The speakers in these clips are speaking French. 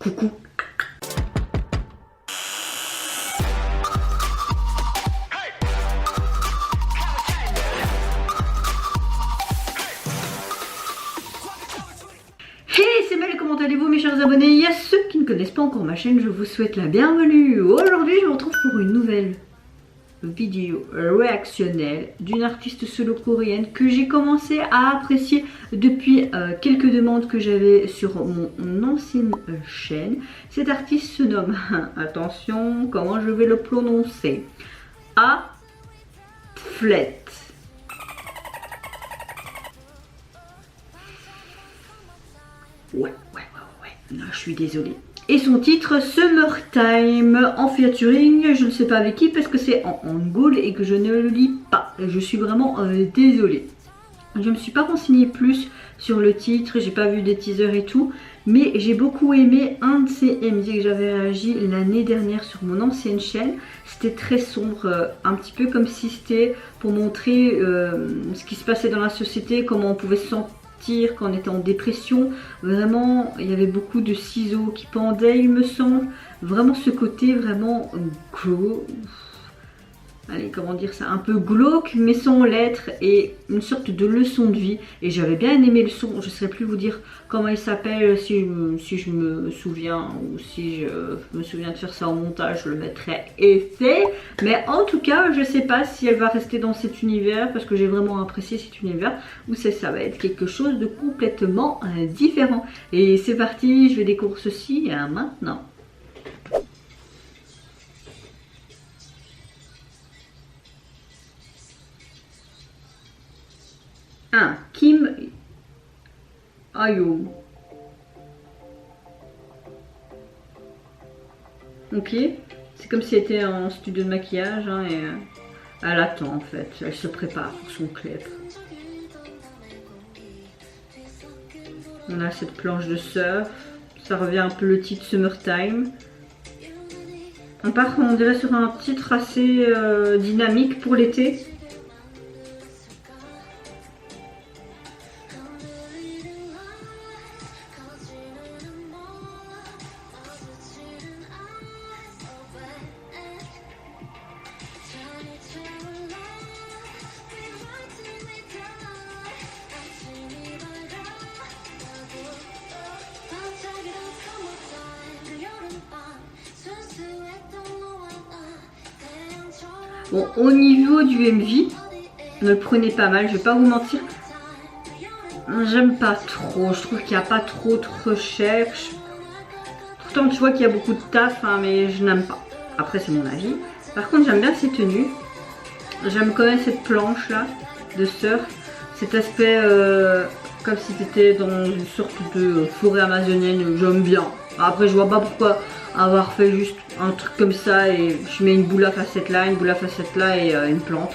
Coucou. Hey, c'est Mel, comment allez-vous mes chers abonnés? Il y a ceux qui ne connaissent pas encore ma chaîne, je vous souhaite la bienvenue. Aujourd'hui, je vous retrouve pour une nouvelle vidéo réactionnelle d'une artiste solo coréenne que j'ai commencé à apprécier depuis quelques demandes que j'avais sur mon ancienne chaîne. Cette artiste se nomme, attention comment je vais le prononcer, A-Flet. Ouais, non, je suis désolée. Et son titre, Summertime, en featuring, je ne sais pas avec qui parce que c'est en hangul et que je ne le lis pas. Je suis vraiment désolée. Je ne me suis pas renseignée plus sur le titre, j'ai pas vu des teasers et tout. Mais j'ai beaucoup aimé un de ces MV que j'avais réagi l'année dernière sur mon ancienne chaîne. C'était très sombre, un petit peu comme si c'était pour montrer ce qui se passait dans la société, comment on pouvait se sentir quand on était en dépression. Vraiment, il y avait beaucoup de ciseaux qui pendaient, il me semble. Vraiment ce côté vraiment glauque. Allez, comment dire ça, un peu glauque mais sans l'être, et une sorte de leçon de vie. Et j'avais bien aimé le son, je ne saurais plus vous dire comment il s'appelle, si je me souviens, ou si je me souviens de faire ça en montage, je le mettrai effet. Mais en tout cas, je ne sais pas si elle va rester dans cet univers, parce que j'ai vraiment apprécié cet univers, ou ça va être quelque chose de complètement différent. Et c'est parti, je vais découvrir ceci maintenant. Kim Ayo. Ok, c'est comme si elle était en studio de maquillage hein, et elle attend en fait, elle se prépare pour son clip. On a cette planche de surf, ça revient un peu le titre Summertime. On part, on dirait, sur un titre assez dynamique pour l'été. Bon, au niveau du MV, ne le prenez pas mal, je vais pas vous mentir. J'aime pas trop, je trouve qu'il n'y a pas trop de recherche. Pourtant, tu vois qu'il y a beaucoup de taf, hein, mais je n'aime pas. Après, c'est mon avis. Par contre, j'aime bien ces tenues. J'aime quand même cette planche là de surf. Cet aspect comme si tu étais dans une sorte de forêt amazonienne, j'aime bien. Après, je vois pas pourquoi avoir fait juste un truc comme ça et je mets une boule à facettes là, une boule à facettes là et une plante.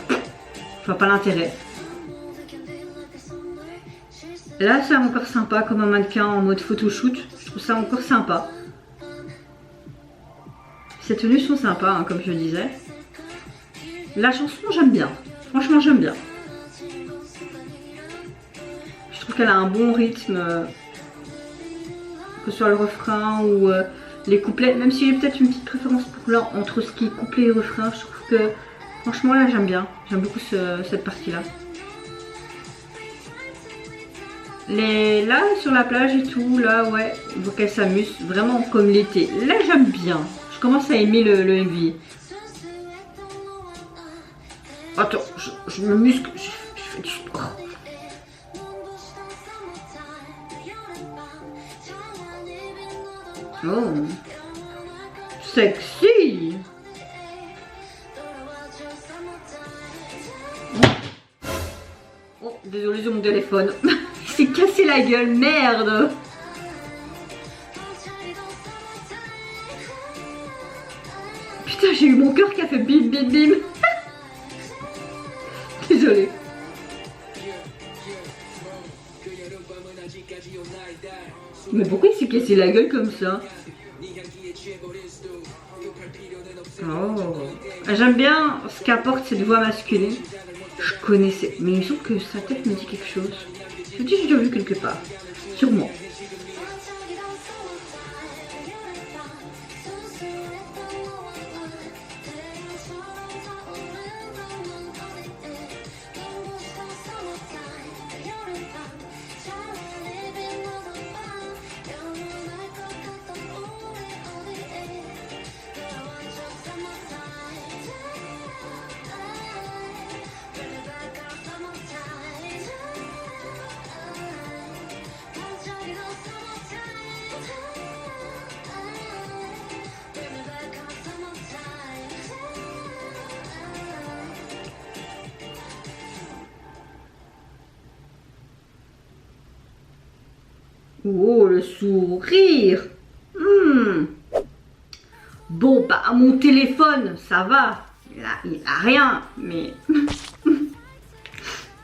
Je vois pas l'intérêt. Là, c'est encore sympa comme un mannequin en mode photoshoot. Je trouve ça encore sympa. Ces tenues sont sympas, hein, comme je le disais. La chanson, j'aime bien. Franchement, j'aime bien. Je trouve qu'elle a un bon rythme. Que ce soit le refrain ou les couplets. Même si j'ai peut-être une petite préférence pour là, entre ce qui est couplet et refrain. Je trouve que, franchement, là, j'aime bien. J'aime beaucoup cette partie-là. Là, sur la plage et tout, là, ouais, on voit qu'elle s'amuse. Vraiment comme l'été. Là, j'aime bien. Je commence à aimer le MV. Attends, je me muscle, je fais du sport. Oh, sexy. Oh, désolé de mon téléphone. Il s'est cassé la gueule, merde. Putain, j'ai eu mon cœur qui a fait bim bim bim. Désolée. Mais pourquoi il s'est cassé la gueule comme ça? Oh. J'aime bien ce qu'apporte cette voix masculine. Je connaissais, mais il me semble que sa tête me dit quelque chose. Je me dis que j'ai déjà vu quelque part. Sûrement. Oh, le sourire. Bon, bah, mon téléphone, ça va. Il a rien, mais...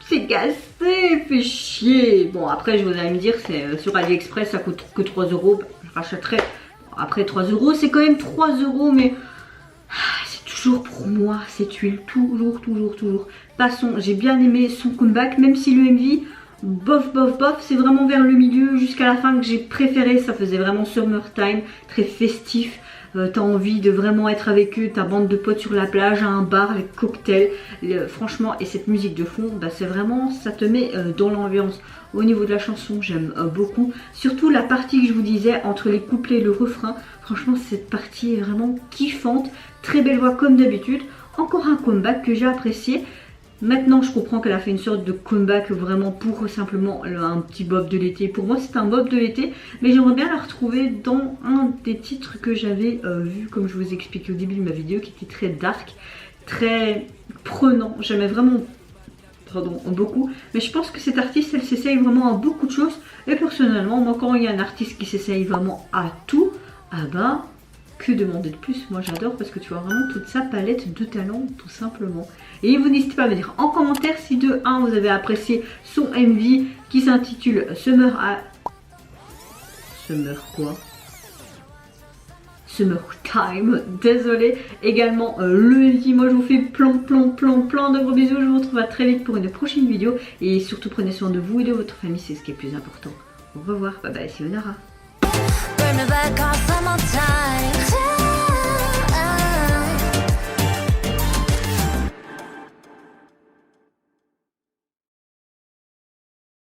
c'est cassé, fait chier. Bon, après, je vous allez me dire, c'est sur AliExpress, ça coûte que 3 euros. Je rachèterai. Bon, après, 3 euros, c'est quand même 3 euros, mais... c'est toujours pour moi, cette huile. Toujours, toujours, toujours. Passons, j'ai bien aimé son comeback, même si le MV... bof, bof, bof, c'est vraiment vers le milieu jusqu'à la fin que j'ai préféré. Ça faisait vraiment summertime, très festif. T'as envie de vraiment être avec eux, ta bande de potes sur la plage, à un bar, les cocktails, franchement, et cette musique de fond, bah, c'est vraiment, ça te met dans l'ambiance. Au niveau de la chanson, j'aime beaucoup, surtout la partie que je vous disais, entre les couplets et le refrain, franchement, cette partie est vraiment kiffante, très belle voix comme d'habitude, encore un comeback que j'ai apprécié. Maintenant, je comprends qu'elle a fait une sorte de comeback vraiment pour simplement un petit bob de l'été. Pour moi, c'est un bob de l'été, mais j'aimerais bien la retrouver dans un des titres que j'avais vu, comme je vous ai expliqué au début de ma vidéo, qui était très dark, très prenant. J'aimais vraiment, pardon, beaucoup. Mais je pense que cette artiste, elle s'essaye vraiment à beaucoup de choses. Et personnellement, moi, quand il y a un artiste qui s'essaye vraiment à tout, ah ben... que demander de plus? Moi j'adore parce que tu vois vraiment toute sa palette de talents tout simplement. Et vous n'hésitez pas à me dire en commentaire si de 1 vous avez apprécié son MV qui s'intitule Summertime, désolé. Également le MV, moi je vous fais plein de gros bisous. Je vous retrouve à très vite pour une prochaine vidéo. Et surtout prenez soin de vous et de votre famille, c'est ce qui est le plus important. Au revoir, bye bye, c'est Onara.